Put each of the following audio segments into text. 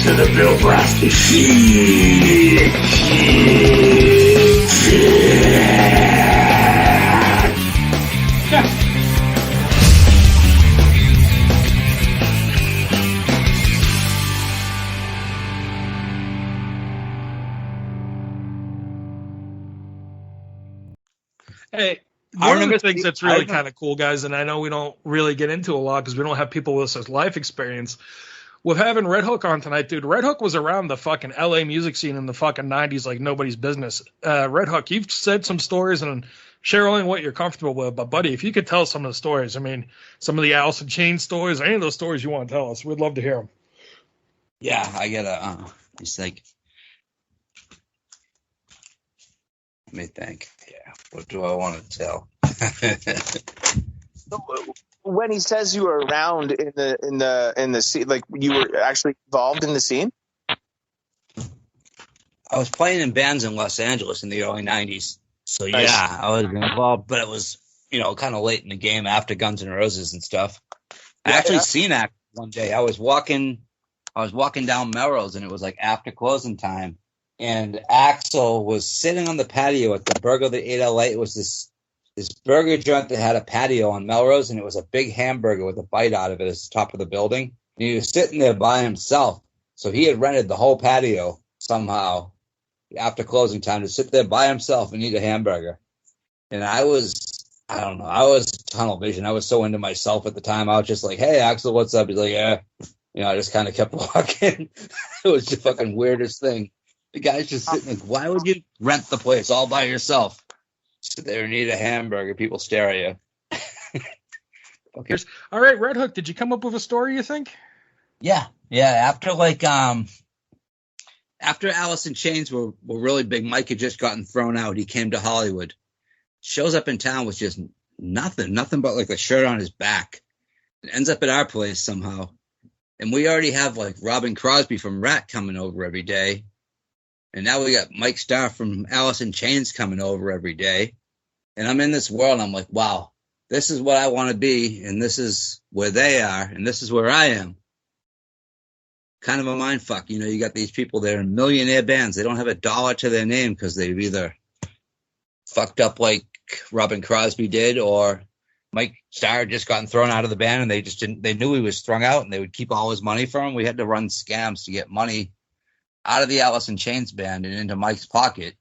to the Bill Brasky Hey, one of the things that's really kind of cool, guys, and I know we don't really get into a lot because we don't have people with such life experience. With having RedHook on tonight, dude, RedHook was around the fucking L.A. music scene in the fucking 90s like nobody's business. RedHook, you've said some stories and share only what you're comfortable with, but buddy, if you could tell some of the stories, I mean, some of the Alice in Chains stories, any of those stories you want to tell us, we'd love to hear them. Yeah, I gotta, it's like, let me think. Yeah, what do I want to tell? When he says you were around in the scene, like you were actually involved in the scene? I was playing in bands in Los Angeles in the early 90s. So, Nice. yeah, I was involved, but it was, kind of late in the game after Guns N' Roses and stuff. I actually seen Axl one day. I was walking down Melrose, and it was like after closing time. And Axl was sitting on the patio at the burger that Ate L.A. It was this burger joint that had a patio on Melrose, and it was a big hamburger with a bite out of it at the top of the building. And he was sitting there by himself. So he had rented the whole patio somehow after closing time to sit there by himself and eat a hamburger. And I was tunnel vision. I was so into myself at the time. I was just like, hey, Axl, what's up? He's like, yeah. I just kind of kept walking. It was the fucking weirdest thing. The guy's just sitting like, why would you rent the place all by yourself? Sit there and eat a hamburger. People stare at you. Okay. All right, RedHook, did you come up with a story, you think? Yeah. After Alice in Chains were really big, Mike had just gotten thrown out. He came to Hollywood. Shows up in town with just nothing but like a shirt on his back. It ends up at our place somehow. And we already have like Robbin Crosby from Ratt coming over every day. And now we got Mike Starr from Alice in Chains coming over every day. And I'm in this world, and I'm like, wow, this is what I want to be, and this is where they are, and this is where I am. Kind of a mind fuck. You got these people, they're in millionaire bands. They don't have a dollar to their name because they've either fucked up like Robbin Crosby did, or Mike Starr had just gotten thrown out of the band, and they knew he was thrown out, and they would keep all his money for him. We had to run scams to get money out of the Alice in Chains band and into Mike's pocket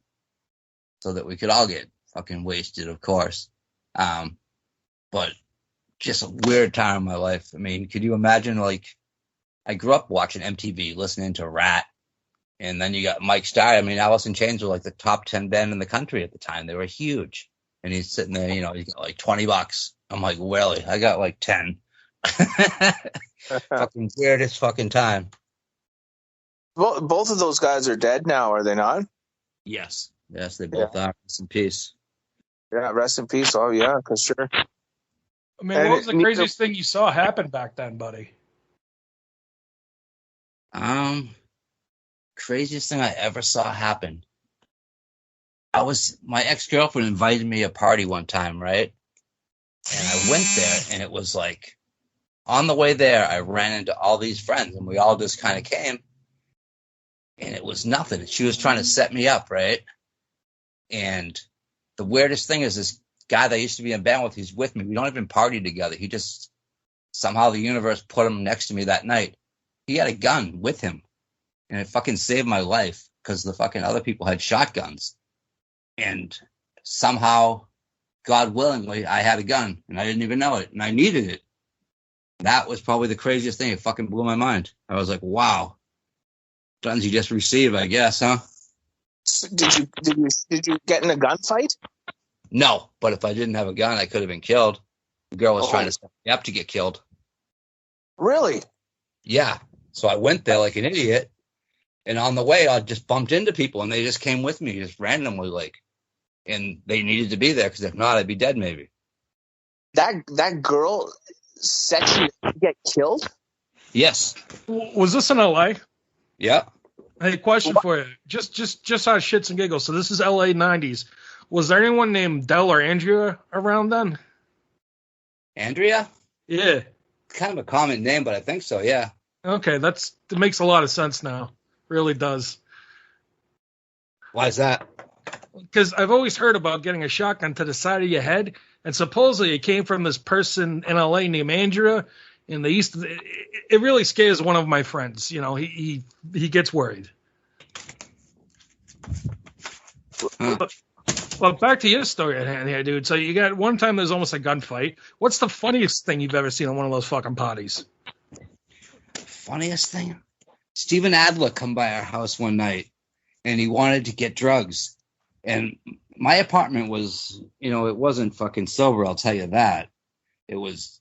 so that we could all get fucking wasted, of course. But just a weird time in my life. I mean, could you imagine, like, I grew up watching MTV, listening to Ratt, and then you got Mike Starr. I mean, Alice in Chains were like the top 10 band in the country at the time. They were huge. And he's sitting there, he's got like $20. I'm like, really? I got like 10. Fucking weirdest fucking time. Well, both of those guys are dead now, are they not? Yes, they both are. Rest in peace. Yeah, rest in peace. Oh, yeah, for sure. I mean, what was the craziest thing you saw happen back then, buddy? Craziest thing I ever saw happen. My ex-girlfriend invited me to a party one time, right? And I went there, and it was like, on the way there, I ran into all these friends, and we all just kind of came. And it was nothing. She was trying to set me up, right? And the weirdest thing is this guy that I used to be in band with, he's with me. We don't even party together. He just, somehow the universe put him next to me that night. He had a gun with him. And it fucking saved my life because the fucking other people had shotguns. And somehow, God willingly, I had a gun. And I didn't even know it. And I needed it. That was probably the craziest thing. It fucking blew my mind. I was like, wow. Guns you just received, I guess, huh? So did you get in a gunfight? No, but if I didn't have a gun, I could have been killed. The girl was trying to set me up to get killed. Really? Yeah. So I went there like an idiot, and on the way, I just bumped into people, and they just came with me, just randomly, like, and they needed to be there because if not, I'd be dead, maybe. That girl set you to get killed? Yes. Was this in L.A.? Yeah. Hey, question for you. Just out of shits and giggles. So this is L.A. 90s. Was there anyone named Dell or Andrea around then? Andrea? Yeah. Kind of a common name, but I think so, yeah. Okay, that's it makes a lot of sense now. Really does. Why is that? Because I've always heard about getting a shotgun to the side of your head, and supposedly it came from this person in L.A. named Andrea in the East. It really scares one of my friends. You know, he gets worried. Well, back to your story at hand here, dude. So you got one time there's almost a gunfight. What's the funniest thing you've ever seen on one of those fucking parties? Funniest thing? Steven Adler come by our house one night, and he wanted to get drugs. And my apartment was, you know, it wasn't fucking sober, I'll tell you that. It was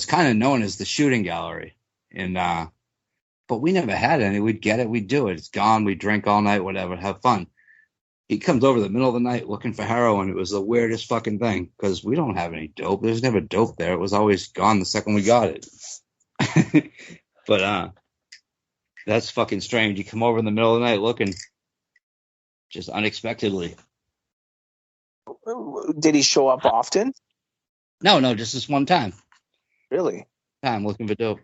kind of known as the shooting gallery. And but we never had any. We'd get it, we'd do it. It's gone, we'd drink all night, whatever, have fun. He comes over the middle of the night looking for heroin. It was the weirdest fucking thing because we don't have any dope. There's never dope there. It was always gone the second we got it. But that's fucking strange. You come over in the middle of the night looking just unexpectedly. Did he show up often? No, just this one time. Really? Time looking for dope.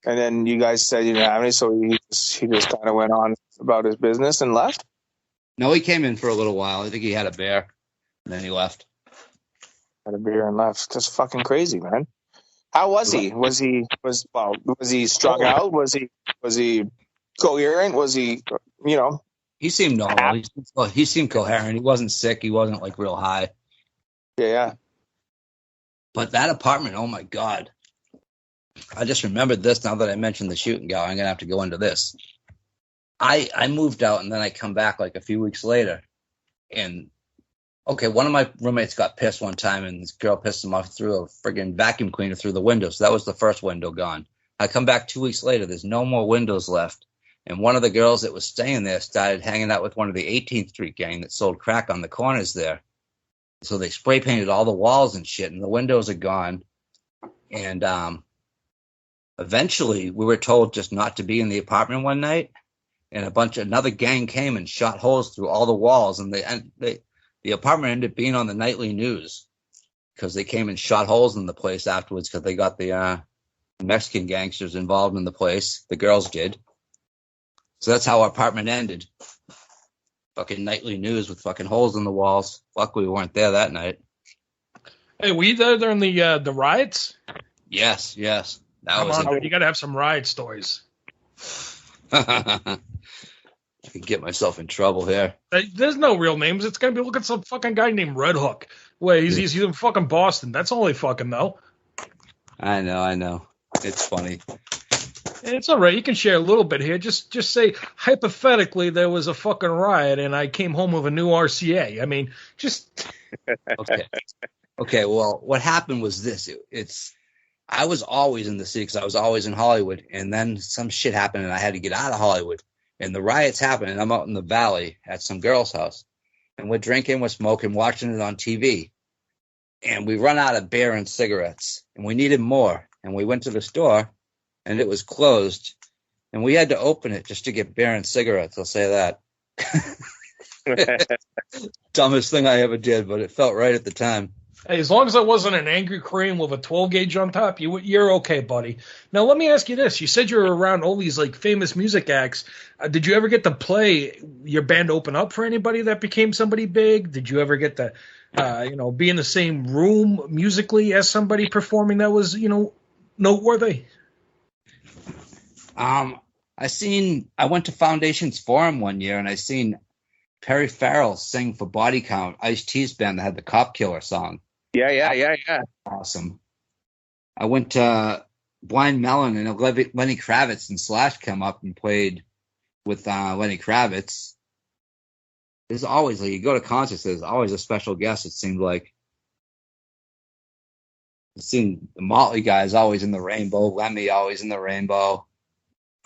And then you guys said you didn't have any, so he just kind of went on about his business and left? No, he came in for a little while. I think he had a beer, and then he left. Had a beer and left. That's fucking crazy, man. How was he? Was he strung out? Was he coherent? Was he, you know? He seemed normal. He seemed coherent. He wasn't sick. He wasn't like real high. Yeah. But that apartment, oh my God. I just remembered this now that I mentioned the shooting gallery. I'm going to have to go into this. I moved out and then I come back like a few weeks later. And, okay, one of my roommates got pissed one time and this girl pissed him off through a friggin' vacuum cleaner through the window. So that was the first window gone. I come back 2 weeks later. There's no more windows left. And one of the girls that was staying there started hanging out with one of the 18th Street gang that sold crack on the corners there. So they spray painted all the walls and shit, and the windows are gone. And eventually we were told just not to be in the apartment one night. And another gang came and shot holes through all the walls. And the apartment ended up being on the nightly news because they came and shot holes in the place afterwards because they got the Mexican gangsters involved in the place. The girls did. So that's how our apartment ended. Fucking nightly news with fucking holes in the walls. Luckily, we weren't there that night. Hey, were you there during the riots? Yes. That Come on, you got to have some riot stories. I could get myself in trouble here. There's no real names. It's going to be look at some fucking guy named RedHook. Wait, he's in fucking Boston. That's all they fucking know. I know. It's funny. It's all right. You can share a little bit here. Just say, hypothetically, there was a fucking riot and I came home with a new RCA. I mean, just... Okay, well, what happened was this. I was always in the city because I was always in Hollywood. And then some shit happened and I had to get out of Hollywood. And the riots happened and I'm out in the valley at some girl's house. And we're drinking, we're smoking, watching it on TV. And we run out of beer and cigarettes. And we needed more. And we went to the store. And it was closed, and we had to open it just to get beer and cigarettes. I'll say that. Dumbest thing I ever did, but it felt right at the time. Hey, as long as it wasn't an angry cream with a 12 gauge on top, you're okay, buddy. Now let me ask you this: you said you were around all these like famous music acts. Did you ever get to play your band open up for anybody that became somebody big? Did you ever get to, be in the same room musically as somebody performing that was, noteworthy? I went to Foundations Forum one year and I seen Perry Farrell sing for Body Count, Ice-T's band that had the Cop Killer song. Yeah. Awesome. I went to Blind Melon and Lenny Kravitz and Slash come up and played with Lenny Kravitz. There's always, like, you go to concerts, there's always a special guest, it seemed like. I've seen the Motley guys always in the rainbow, Lemmy always in the rainbow.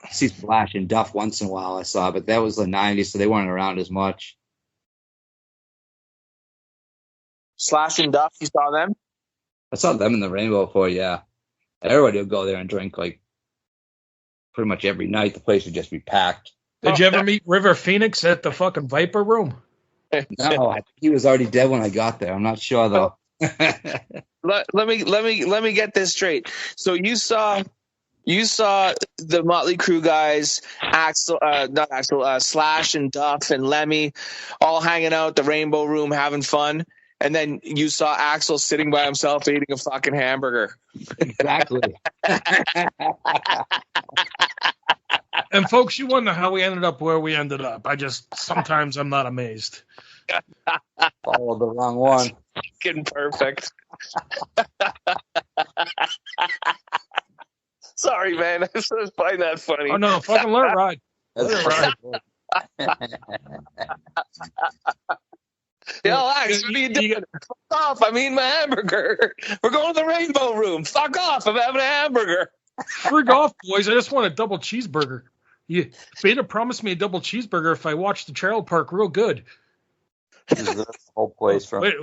I see Slash and Duff once in a while I saw, but that was the 90s, so they weren't around as much. Slash and Duff, you saw them? I saw them in the rainbow before, yeah. Everybody would go there and drink, like, pretty much every night. The place would just be packed. Did you ever meet River Phoenix at the fucking Viper Room? No, I think he was already dead when I got there. I'm not sure, though. Let me get this straight. So you saw You saw the Motley Crue guys, Slash and Duff and Lemmy, all hanging out at the Rainbow Room having fun, and then you saw Axl sitting by himself eating a fucking hamburger. Exactly. And folks, you wonder how we ended up where we ended up. Sometimes I'm not amazed. Followed the wrong one. Fucking perfect. Sorry, man. I just find that funny. Oh, no, fucking let it ride. That's Let it ride. Alex, what are you doing? Fuck off. I'm eating my hamburger. We're going to the Rainbow Room. Fuck off. I'm having a hamburger. Frig off, boys. I just want a double cheeseburger. Beta promised me a double cheeseburger if I watch the trailer park real good. the whole place from wait.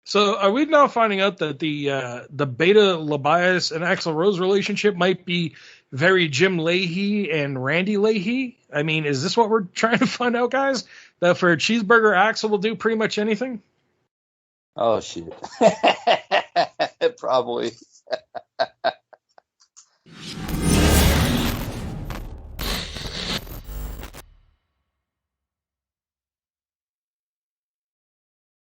So are we now finding out that the Beta Labias and Axl Rose relationship might be very Jim Leahy and Randy Leahy? I mean, is this what we're trying to find out, guys? That for a cheeseburger, Axl will do pretty much anything? Oh, shit. Probably.